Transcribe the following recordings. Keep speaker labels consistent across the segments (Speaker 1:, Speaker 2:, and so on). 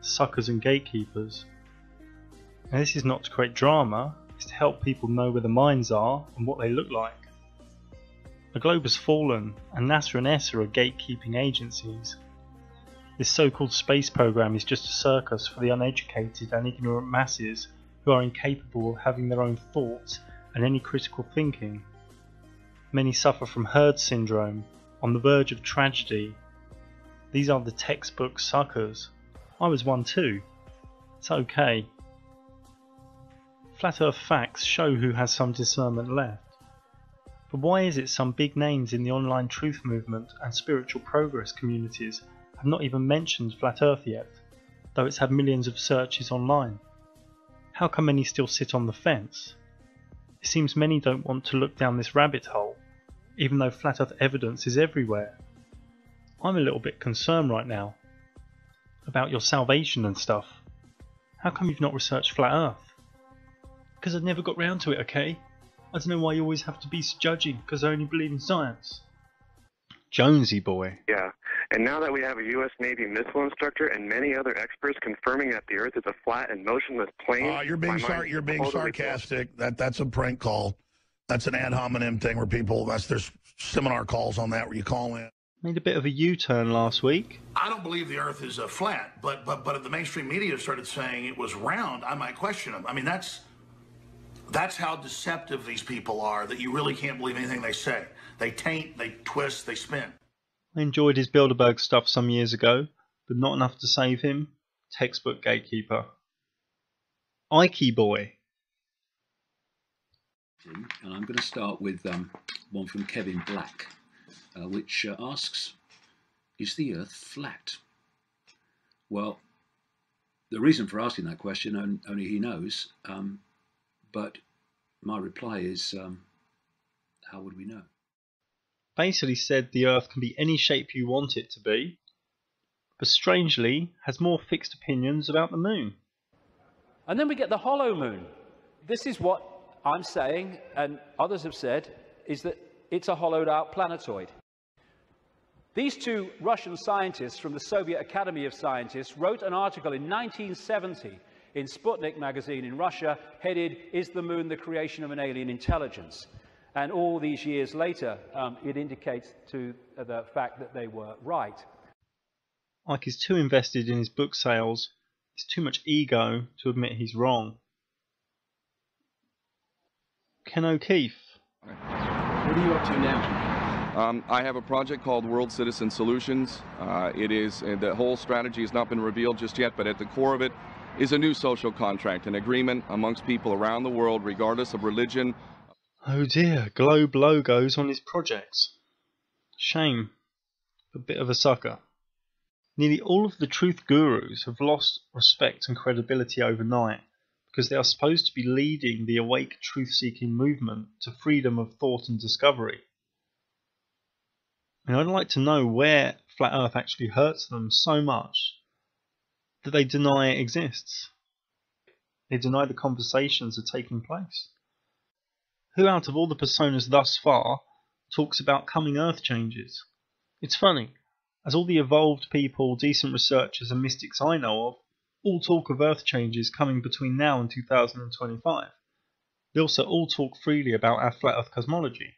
Speaker 1: Suckers and Gatekeepers. Now, this is not to create drama, it's to help people know where the minds are and what they look like. The globe has fallen, and NASA and ESA are gatekeeping agencies. This so-called space program is just a circus for the uneducated and ignorant masses who are incapable of having their own thoughts and any critical thinking. Many suffer from herd syndrome, on the verge of tragedy. These are the textbook suckers. I was one too. It's okay. Flat Earth facts show who has some discernment left. But why is it some big names in the online truth movement and spiritual progress communities have not even mentioned Flat Earth yet, though it's had millions of searches online? How come many still sit on the fence? It seems many don't want to look down this rabbit hole, even though Flat Earth evidence is everywhere. I'm a little bit concerned right now about your salvation and stuff. How come you've not researched Flat Earth? Because I never got round to it, okay? I don't know why you always have to be judging because I only believe in science. Jonesy boy.
Speaker 2: Yeah, and now that we have a U.S. Navy missile instructor and many other experts confirming that the Earth is a flat and motionless plane...
Speaker 3: You're being sarcastic. That's a prank call. That's an ad hominem thing where people... There's seminar calls on that where you call in.
Speaker 1: Made a bit of a U-turn last week.
Speaker 3: I don't believe the Earth is flat, but if the mainstream media started saying it was round, I might question them. I mean, that's how deceptive these people are, that you really can't believe anything they say. They taint, they twist, they spin.
Speaker 1: I enjoyed his Bilderberg stuff some years ago, but not enough to save him. Textbook gatekeeper. Ike boy.
Speaker 4: And I'm going to start with one from Kevin Black, which asks, is the Earth flat? Well, the reason for asking that question, only he knows, but my reply is, how would we know?
Speaker 1: Basically said the Earth can be any shape you want it to be, but strangely has more fixed opinions about the Moon.
Speaker 5: And then we get the hollow moon. This is what I'm saying, and others have said, is that it's a hollowed out planetoid. These two Russian scientists from the Soviet Academy of Scientists wrote an article in 1970 in Sputnik magazine in Russia, headed, "Is the Moon the Creation of an Alien Intelligence?" And all these years later, it indicates to the fact that they were right.
Speaker 1: Ike is too invested in his book sales. It's too much ego to admit he's wrong. Ken O'Keefe.
Speaker 6: What are you up to now? I have a project called World Citizen Solutions. The whole strategy has not been revealed just yet, but at the core of it is a new social contract, an agreement amongst people around the world, regardless of religion.
Speaker 1: Oh dear, globe logos on his projects. Shame. A bit of a sucker. Nearly all of the truth gurus have lost respect and credibility overnight because they are supposed to be leading the awake truth-seeking movement to freedom of thought and discovery. And I'd like to know where Flat Earth actually hurts them so much that they deny it exists. They deny the conversations are taking place. Who out of all the personas thus far talks about coming Earth changes? It's funny, as all the evolved people, decent researchers and mystics I know of all talk of Earth changes coming between now and 2025. They also all talk freely about our Flat Earth cosmology.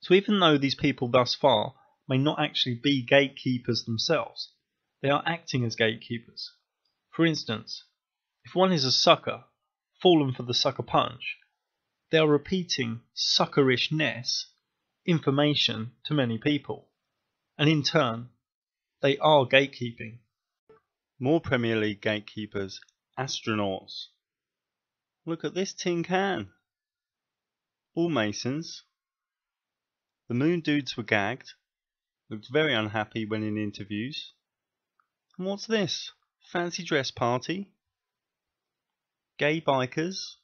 Speaker 1: So even though these people thus far may not actually be gatekeepers themselves, they are acting as gatekeepers. For instance, if one is a sucker, fallen for the sucker punch, they are repeating suckerishness information to many people, and in turn, they are gatekeeping. More Premier League gatekeepers, astronauts. Look at this tin can. All Masons. The Moon dudes were gagged, looked very unhappy when in interviews. And what's this? Fancy dress party? Gay bikers?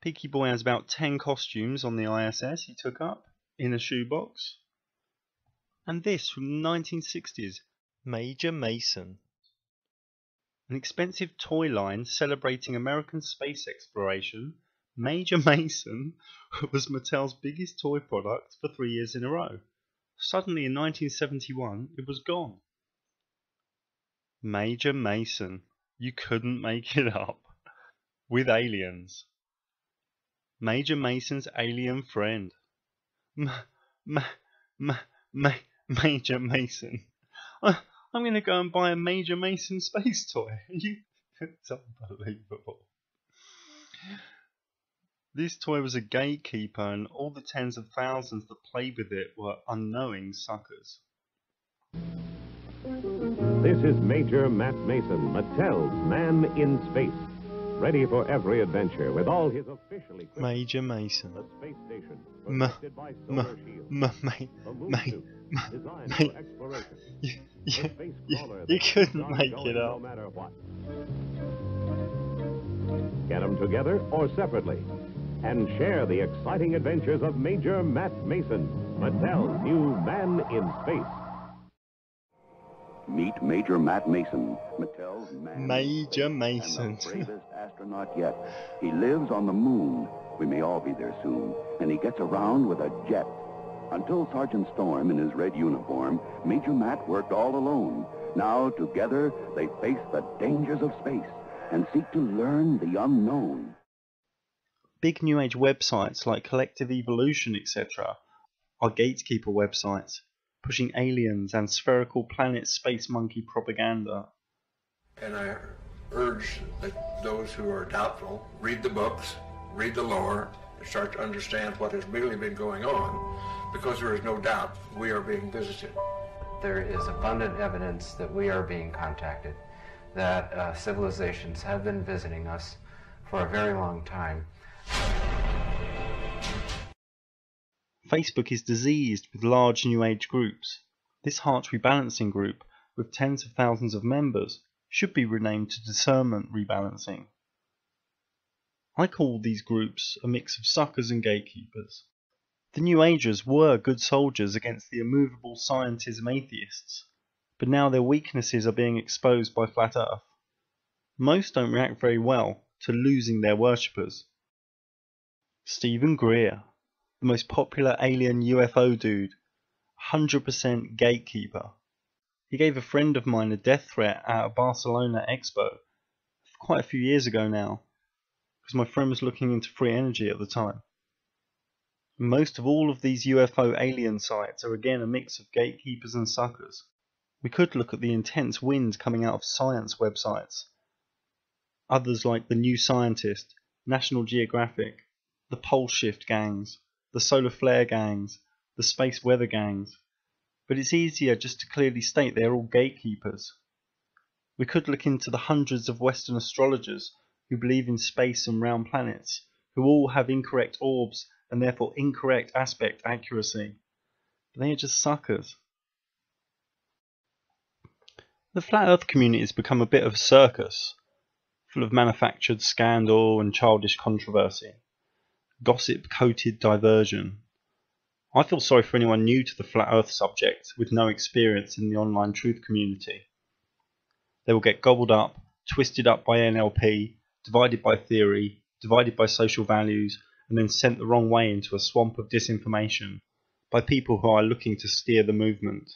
Speaker 1: Peaky Boy has about 10 costumes on the ISS he took up in a shoebox. And this from the 1960s, Major Mason. An expensive toy line celebrating American space exploration, Major Mason was Mattel's biggest toy product for 3 years in a row. Suddenly in 1971 it was gone. Major Mason. You couldn't make it up. With aliens. Major Mason's alien friend. Major Mason. I'm going to go and buy a Major Mason space toy. It's unbelievable. This toy was a gatekeeper, and all the tens of thousands that played with it were unknowing suckers.
Speaker 7: This is Major Matt Mason, Mattel's Man in Space. Ready for every adventure with all his officially equipped
Speaker 1: Major Mason.
Speaker 7: the space station, protected by solar shields. The moon suit, designed for exploration. The space crawler
Speaker 1: You
Speaker 7: that keeps
Speaker 1: couldn't
Speaker 7: on
Speaker 1: make
Speaker 7: going
Speaker 1: it
Speaker 7: no
Speaker 1: up.
Speaker 7: matter what. Get them together or separately, and share the exciting adventures of Major Matt Mason, Mattel's new Man in Space.
Speaker 8: Meet Major Matt Mason, Mattel's man
Speaker 1: Major Mason.
Speaker 8: and the bravest astronaut yet. He lives on the moon. We may all be there soon. And he gets around with a jet. Until Sergeant Storm in his red uniform, Major Matt worked all alone. Now, together, they face the dangers of space and seek to learn the unknown.
Speaker 1: Big New Age websites like Collective Evolution, etc., are gatekeeper websites, pushing aliens and spherical planet space monkey propaganda.
Speaker 9: And I urge that those who are doubtful read the books, read the lore, and start to understand what has really been going on, because there is no doubt we are being visited.
Speaker 10: There is abundant evidence that we are being contacted, that civilizations have been visiting us for a very long time.
Speaker 1: Facebook is diseased with large New Age groups. This heart rebalancing group, with tens of thousands of members, should be renamed to Discernment Rebalancing. I call these groups a mix of suckers and gatekeepers. The New Agers were good soldiers against the immovable scientism atheists, but now their weaknesses are being exposed by Flat Earth. Most don't react very well to losing their worshippers. Stephen Greer, the most popular alien UFO dude, 100% gatekeeper. He gave a friend of mine a death threat at a Barcelona expo quite a few years ago now, because my friend was looking into free energy at the time. Most of all of these UFO alien sites are again a mix of gatekeepers and suckers. We could look at the intense wind coming out of science websites. Others like The New Scientist, National Geographic, the Pole Shift gangs, the Solar Flare gangs, the Space Weather gangs, but it's easier just to clearly state they are all gatekeepers. We could look into the hundreds of Western astrologers who believe in space and round planets, who all have incorrect orbs and therefore incorrect aspect accuracy. But they are just suckers. The Flat Earth community has become a bit of a circus, full of manufactured scandal and childish controversy, gossip-coated diversion. I feel sorry for anyone new to the Flat Earth subject with no experience in the online truth community. They will get gobbled up, twisted up by NLP, divided by theory, divided by social values, and then sent the wrong way into a swamp of disinformation by people who are looking to steer the movement.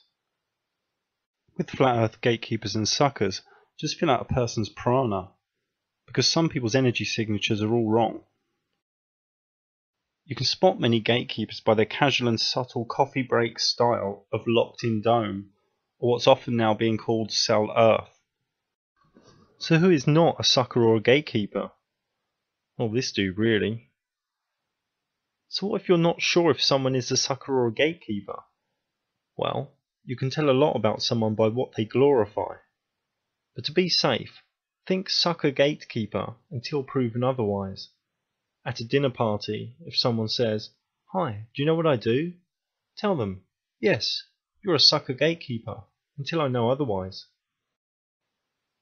Speaker 1: With Flat Earth gatekeepers and suckers, just fill out a person's prana, because some people's energy signatures are all wrong. You can spot many gatekeepers by their casual and subtle coffee break style of locked-in dome, or what's often now being called Cell Earth. So who is not a sucker or a gatekeeper? Well, this dude, really. So what if you're not sure if someone is a sucker or a gatekeeper? Well, you can tell a lot about someone by what they glorify. But to be safe, think sucker gatekeeper until proven otherwise. At a dinner party, if someone says, "Hi, do you know what I do?" Tell them, "Yes, you're a sucker gatekeeper, until I know otherwise."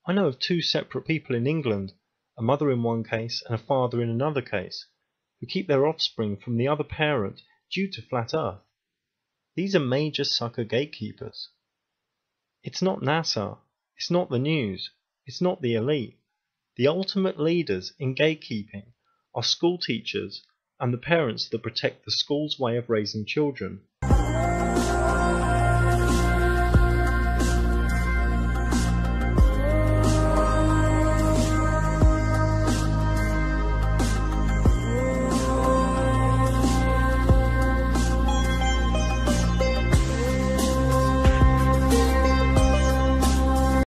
Speaker 1: I know of two separate people in England, a mother in one case and a father in another case, who keep their offspring from the other parent due to Flat Earth. These are major sucker gatekeepers. It's not NASA, it's not the news, it's not the elite. The ultimate leaders in gatekeeping are school teachers and the parents that protect the school's way of raising children,